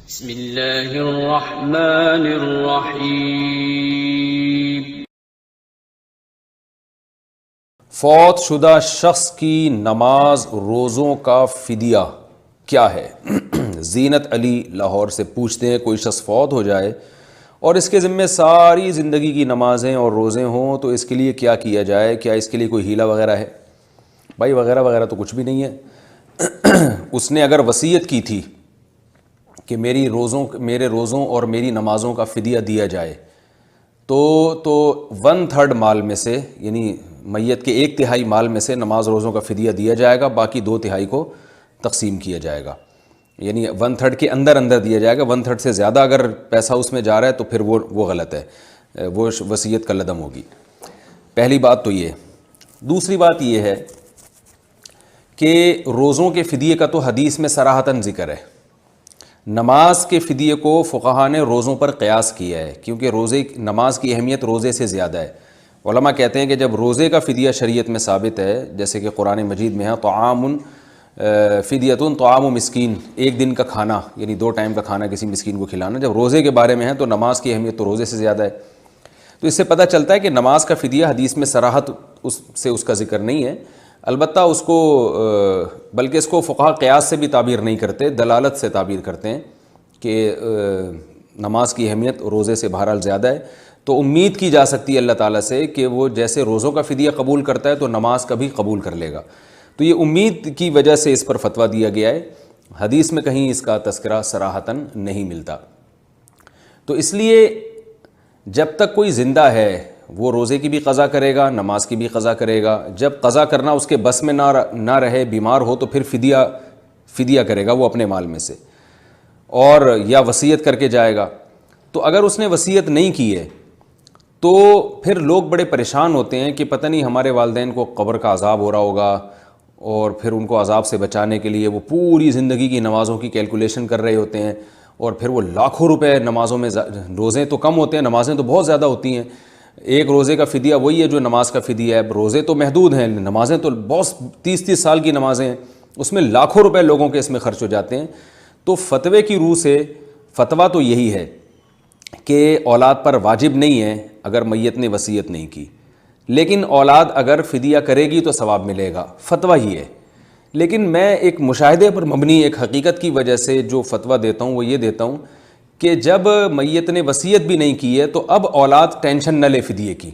بسم اللہ الرحمن الرحیم۔ فوت شدہ شخص کی نماز روزوں کا فدیہ کیا ہے؟ زینت علی لاہور سے پوچھتے ہیں، کوئی شخص فوت ہو جائے اور اس کے ذمے ساری زندگی کی نمازیں اور روزے ہوں تو اس کے لیے کیا کیا جائے؟ کیا اس کے لیے کوئی ہیلہ وغیرہ ہے؟ بھائی وغیرہ وغیرہ تو کچھ بھی نہیں ہے۔ اس نے اگر وصیت کی تھی کہ میرے روزوں اور میری نمازوں کا فدیہ دیا جائے تو 1/3 مال میں سے، یعنی میت کے 1/3 مال میں سے نماز روزوں کا فدیہ دیا جائے گا، باقی 2/3 کو تقسیم کیا جائے گا، یعنی 1/3 کے اندر دیا جائے گا۔ 1/3 سے زیادہ اگر پیسہ اس میں جا رہا ہے تو پھر وہ غلط ہے، وہ وصیت کا لدم ہوگی۔ پہلی بات تو یہ۔ دوسری بات یہ ہے کہ روزوں کے فدیے کا تو حدیث میں صراحتاً ذکر ہے، نماز کے فدیے کو فقہا نے روزوں پر قیاس کیا ہے، کیونکہ نماز کی اہمیت روزے سے زیادہ ہے۔ علماء کہتے ہیں کہ جب روزے کا فدیہ شریعت میں ثابت ہے، جیسے کہ قرآن مجید میں ہے طعام فدیۃ طعام مسکین، ایک دن کا کھانا یعنی 2 ٹائم کا کھانا کسی مسکین کو کھلانا، جب روزے کے بارے میں ہے تو نماز کی اہمیت تو روزے سے زیادہ ہے۔ تو اس سے پتہ چلتا ہے کہ نماز کا فدیہ حدیث میں صراحت اس کا ذکر نہیں ہے، البتہ بلکہ اس کو فقہا قیاس سے بھی تعبیر نہیں کرتے، دلالت سے تعبیر کرتے ہیں کہ نماز کی اہمیت روزے سے بہرحال زیادہ ہے، تو امید کی جا سکتی ہے اللہ تعالیٰ سے کہ وہ جیسے روزوں کا فدیہ قبول کرتا ہے تو نماز کا بھی قبول کر لے گا۔ تو یہ امید کی وجہ سے اس پر فتویٰ دیا گیا ہے، حدیث میں کہیں اس کا تذکرہ صراحتاً نہیں ملتا۔ تو اس لیے جب تک کوئی زندہ ہے وہ روزے کی بھی قضا کرے گا، نماز کی بھی قضا کرے گا۔ جب قضا کرنا اس کے بس میں نہ رہے، بیمار ہو، تو پھر فدیہ کرے گا وہ اپنے مال میں سے، اور یا وصیت کر کے جائے گا۔ تو اگر اس نے وصیت نہیں کی ہے تو پھر لوگ بڑے پریشان ہوتے ہیں کہ پتہ نہیں ہمارے والدین کو قبر کا عذاب ہو رہا ہوگا، اور پھر ان کو عذاب سے بچانے کے لیے وہ پوری زندگی کی نمازوں کی کیلکولیشن کر رہے ہوتے ہیں، اور پھر وہ لاکھوں روپے نمازوں میں، روزے تو کم ہوتے ہیں، نمازیں تو بہت زیادہ ہوتی ہیں۔ ایک روزے کا فدیہ وہی ہے جو نماز کا فدیہ ہے، روزے تو محدود ہیں، نمازیں تو بہت 30 سال کی نمازیں ہیں، اس میں لاکھوں روپے لوگوں کے اس میں خرچ ہو جاتے ہیں۔ تو فتوے کی روح سے فتویٰ تو یہی ہے کہ اولاد پر واجب نہیں ہے اگر میت نے وصیت نہیں کی، لیکن اولاد اگر فدیہ کرے گی تو ثواب ملے گا، فتویٰ ہی ہے۔ لیکن میں ایک مشاہدے پر مبنی ایک حقیقت کی وجہ سے جو فتویٰ دیتا ہوں وہ یہ دیتا ہوں کہ جب میت نے وصیت بھی نہیں کی ہے تو اب اولاد ٹینشن نہ لے فدیے کی،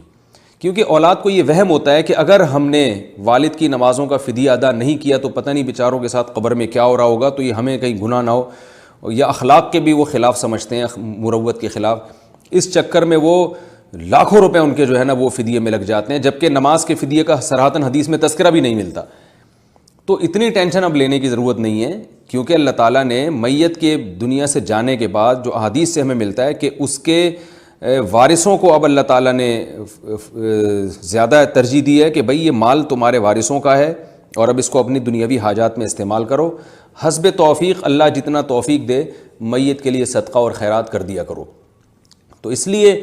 کیونکہ اولاد کو یہ وہم ہوتا ہے کہ اگر ہم نے والد کی نمازوں کا فدیہ ادا نہیں کیا تو پتہ نہیں بیچاروں کے ساتھ قبر میں کیا ہو رہا ہوگا، تو یہ ہمیں کہیں گناہ نہ ہو، یا اخلاق کے بھی وہ خلاف سمجھتے ہیں، مروت کے خلاف۔ اس چکر میں وہ لاکھوں روپے ان کے جو ہے نا وہ فدیے میں لگ جاتے ہیں، جبکہ نماز کے فدیے کا صراحتاً حدیث میں تذکرہ بھی نہیں ملتا۔ تو اتنی ٹینشن اب لینے کی ضرورت نہیں ہے، کیونکہ اللہ تعالیٰ نے میت کے دنیا سے جانے کے بعد جو احادیث سے ہمیں ملتا ہے کہ اس کے وارثوں کو اب اللہ تعالیٰ نے زیادہ ترجیح دی ہے کہ بھئی یہ مال تمہارے وارثوں کا ہے اور اب اس کو اپنی دنیاوی حاجات میں استعمال کرو، حسب توفیق اللہ جتنا توفیق دے میت کے لیے صدقہ اور خیرات کر دیا کرو۔ تو اس لیے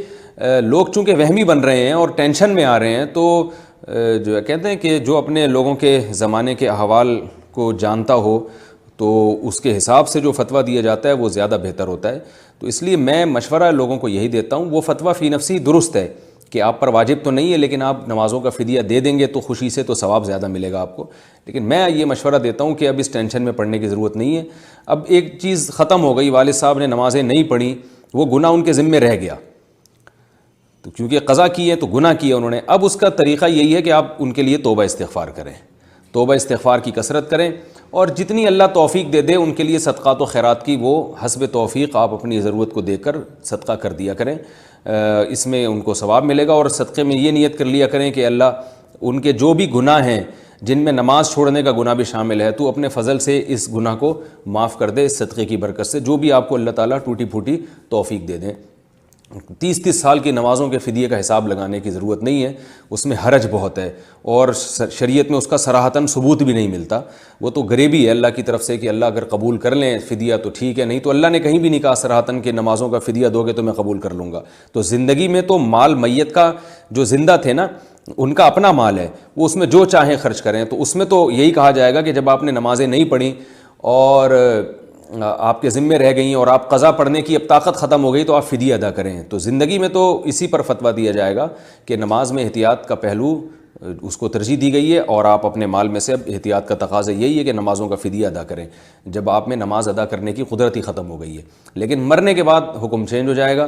لوگ چونکہ وہمی بن رہے ہیں اور ٹینشن میں آ رہے ہیں، تو جو کہتے ہیں کہ جو اپنے لوگوں کے زمانے کے احوال کو جانتا ہو تو اس کے حساب سے جو فتویٰ دیا جاتا ہے وہ زیادہ بہتر ہوتا ہے۔ تو اس لیے میں مشورہ لوگوں کو یہی دیتا ہوں، وہ فتویٰ فی نفسی درست ہے کہ آپ پر واجب تو نہیں ہے، لیکن آپ نمازوں کا فدیہ دے دیں گے تو خوشی سے تو ثواب زیادہ ملے گا آپ کو، لیکن میں یہ مشورہ دیتا ہوں کہ اب اس ٹینشن میں پڑنے کی ضرورت نہیں ہے۔ اب ایک چیز ختم ہو گئی، والد صاحب نے نمازیں نہیں پڑھی، وہ گناہ ان کے ذمے رہ گیا، تو کیونکہ قضا کی ہے تو گناہ کیا انہوں نے۔ اب اس کا طریقہ یہی ہے کہ آپ ان کے لیے توبہ استغفار کریں، توبہ استغفار کی کثرت کریں، اور جتنی اللہ توفیق دے ان کے لیے صدقات و خیرات کی وہ حسب توفیق آپ اپنی ضرورت کو دیکھ کر صدقہ کر دیا کریں، اس میں ان کو ثواب ملے گا۔ اور صدقے میں یہ نیت کر لیا کریں کہ اللہ ان کے جو بھی گناہ ہیں جن میں نماز چھوڑنے کا گناہ بھی شامل ہے، تو اپنے فضل سے اس گناہ کو معاف کر دے، اس صدقے کی برکت سے جو بھی آپ کو اللہ تعالیٰ ٹوٹی پھوٹی توفیق دے دیں۔ 30 سال کی نمازوں کے فدیے کا حساب لگانے کی ضرورت نہیں ہے، اس میں حرج بہت ہے، اور شریعت میں اس کا صراحتاً ثبوت بھی نہیں ملتا، وہ تو غریبی ہے اللہ کی طرف سے کہ اللہ اگر قبول کر لیں فدیہ تو ٹھیک ہے، نہیں تو اللہ نے کہیں بھی نہیں کہا صراحتاً کہ نمازوں کا فدیہ دو گے تو میں قبول کر لوں گا۔ تو زندگی میں تو مال میت کا جو زندہ تھے نا ان کا اپنا مال ہے، وہ اس میں جو چاہیں خرچ کریں، تو اس میں تو یہی کہا جائے گا کہ جب آپ نے نمازیں نہیں پڑھیں اور آپ کے ذمے رہ گئی ہیں اور آپ قضا پڑھنے کی اب طاقت ختم ہو گئی تو آپ فدیہ ادا کریں. تو زندگی میں تو اسی پر فتویٰ دیا جائے گا کہ نماز میں احتیاط کا پہلو اس کو ترجیح دی گئی ہے، اور آپ اپنے مال میں سے اب احتیاط کا تقاضا یہی ہے کہ نمازوں کا فدیہ ادا کریں جب آپ میں نماز ادا کرنے کی قدرت ہی ختم ہو گئی ہے. لیکن مرنے کے بعد حکم چینج ہو جائے گا،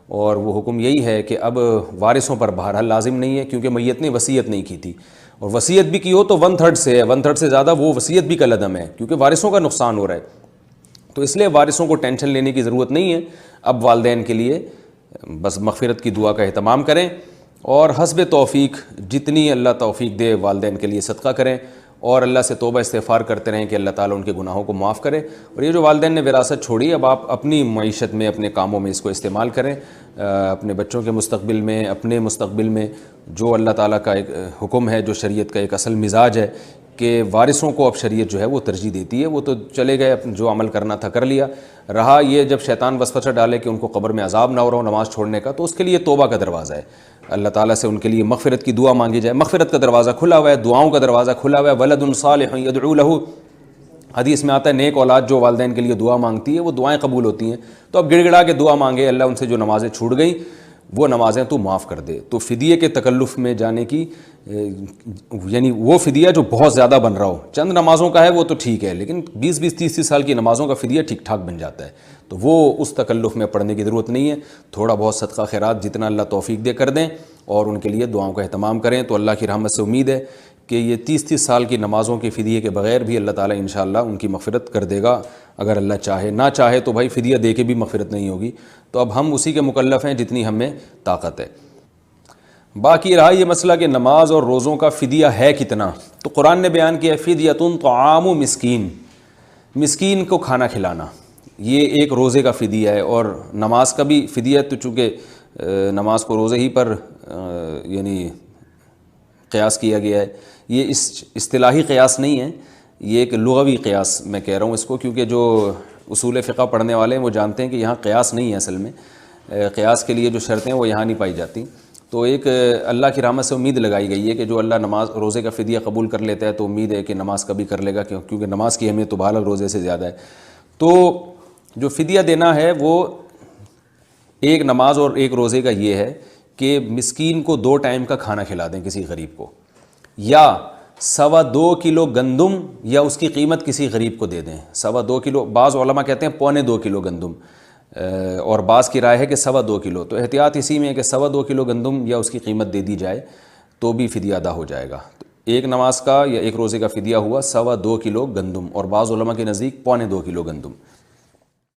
اور وہ حکم یہی ہے کہ اب وارثوں پر بہرحال لازم نہیں ہے، کیونکہ میت نے وصیت نہیں کی تھی، اور وصیت بھی کی ہو تو 1/3 سے ہے، 1/3 سے زیادہ وہ وصیت بھی کالعدم ہے، کیونکہ وارثوں کا نقصان ہو رہا ہے. تو اس لیے وارثوں کو ٹینشن لینے کی ضرورت نہیں ہے. اب والدین کے لیے بس مغفرت کی دعا کا اہتمام کریں، اور حسب توفیق جتنی اللہ توفیق دے والدین کے لیے صدقہ کریں، اور اللہ سے توبہ استغفار کرتے رہیں کہ اللہ تعالیٰ ان کے گناہوں کو معاف کرے. اور یہ جو والدین نے وراثت چھوڑی، اب آپ اپنی معیشت میں، اپنے کاموں میں اس کو استعمال کریں، اپنے بچوں کے مستقبل میں، اپنے مستقبل میں. جو اللہ تعالیٰ کا ایک حکم ہے، جو شریعت کا ایک اصل مزاج ہے کہ وارثوں کو اب شریعت جو ہے وہ ترجیح دیتی ہے. وہ تو چلے گئے، جو عمل کرنا تھا کر لیا. رہا یہ جب شیطان وسوسہ ڈالے کہ ان کو قبر میں عذاب نہ ہو رہا ہو نماز چھوڑنے کا، تو اس کے لیے توبہ کا دروازہ ہے. اللہ تعالیٰ سے ان کے لیے مغفرت کی دعا مانگی جائے. مغفرت کا دروازہ کھلا ہوا ہے، دعاؤں کا دروازہ کھلا ہوا ہے. ولد صالح یدعو لہ، حدیث میں آتا ہے نیک اولاد جو والدین کے لیے دعا مانگتی ہے وہ دعائیں قبول ہوتی ہیں. تو اب گڑ گڑا کے دعا مانگے، اللہ ان سے جو نمازیں چھوٹ گئیں وہ نمازیں تو معاف کر دے. تو فدیے کے تکلف میں جانے کی، یعنی وہ فدیہ جو بہت زیادہ بن رہا ہو، چند نمازوں کا ہے وہ تو ٹھیک ہے، لیکن 20 30 سال کی نمازوں کا فدیہ ٹھیک ٹھاک بن جاتا ہے، تو وہ اس تکلف میں پڑھنے کی ضرورت نہیں ہے. تھوڑا بہت صدقہ خیرات جتنا اللہ توفیق دے کر دیں، اور ان کے لیے دعاؤں کا اہتمام کریں. تو اللہ کی رحمت سے امید ہے کہ یہ 30 سال کی نمازوں کے فدیے کے بغیر بھی اللہ تعالیٰ انشاءاللہ ان کی مغفرت کر دے گا. اگر اللہ چاہے، نہ چاہے تو بھائی فدیہ دے کے بھی مغفرت نہیں ہوگی. تو اب ہم اسی کے مکلف ہیں جتنی ہم میں طاقت ہے. باقی رہا یہ مسئلہ کہ نماز اور روزوں کا فدیہ ہے کتنا، تو قرآن نے بیان کیا فدیۃ طعام مسکین، مسکین کو کھانا کھلانا، یہ ایک روزے کا فدیہ ہے. اور نماز کا بھی فدیہ، تو چونکہ نماز کو روزے ہی پر یعنی قیاس کیا گیا ہے. یہ اصطلاحی قیاس نہیں ہے، یہ ایک لغوی قیاس میں کہہ رہا ہوں اس کو، کیونکہ جو اصول فقہ پڑھنے والے ہیں وہ جانتے ہیں کہ یہاں قیاس نہیں ہے. اصل میں قیاس کے لیے جو شرطیں وہ یہاں نہیں پائی جاتی. تو ایک اللہ کی رحمت سے امید لگائی گئی ہے کہ جو اللہ نماز روزے کا فدیہ قبول کر لیتا ہے تو امید ہے کہ نماز کا بھی کر لے گا، کیونکہ نماز کی اہمیت تو بہرحال روزے سے زیادہ ہے. تو جو فدیہ دینا ہے وہ ایک نماز اور ایک روزے کا یہ ہے کہ مسکین کو 2 ٹائم کا کھانا کھلا دیں کسی غریب کو، یا 2.25 کلو گندم یا اس کی قیمت کسی غریب کو دے دیں. 2.25 کلو، بعض علماء کہتے ہیں 2.25 کلو گندم، اور بعض کی رائے ہے کہ 2.25 کلو. تو احتیاط اسی میں ہے کہ 2.25 کلو گندم یا اس کی قیمت دے دی جائے تو بھی فدیہ ادا ہو جائے گا. تو ایک نماز کا یا ایک روزے کا فدیہ ہوا 2.25 کلو گندم، اور بعض علماء کے نزدیک 2.25 کلو گندم.